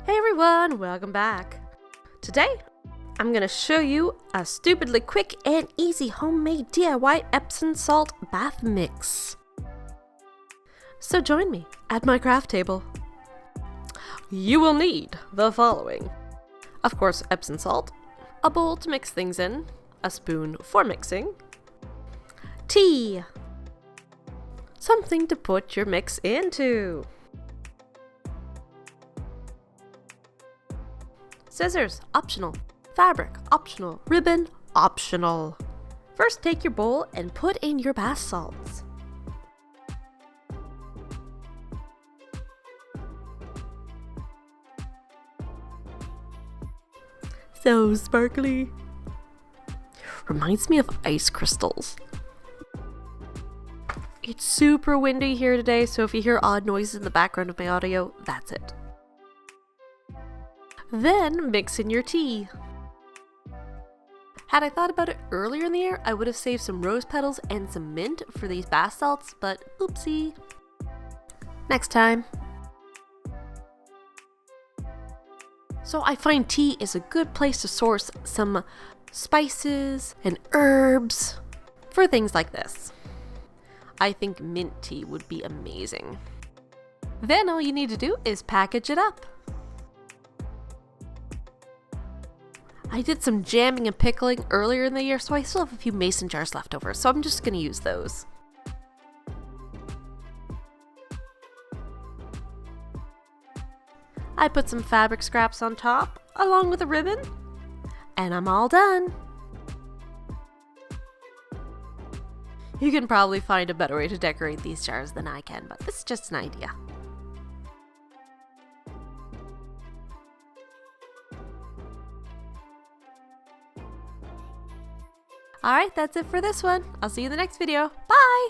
Hey everyone, welcome back. Today, I'm going to show you a stupidly quick and easy homemade DIY Epsom salt bath mix. So join me at my craft table. You will need the following. Of course, Epsom salt, a bowl to mix things in, a spoon for mixing, tea, something to put your mix into, scissors, optional. Fabric, optional. Ribbon, optional. First, take your bowl and put in your bath salts. So sparkly. Reminds me of ice crystals. It's super windy here today, so if you hear odd noises in the background of my audio, that's it. Then mix in your tea. Had I thought about it earlier in the year, I would have saved some rose petals and some mint for these bath salts, but oopsie. Next time. So I find tea is a good place to source some spices and herbs for things like this. I think mint tea would be amazing. Then all you need to do is package it up. I did some jamming and pickling earlier in the year, so I still have a few mason jars left over, so I'm just going to use those. I put some fabric scraps on top, along with a ribbon, and I'm all done. You can probably find a better way to decorate these jars than I can, but this is just an idea. Alright, that's it for this one. I'll see you in the next video. Bye!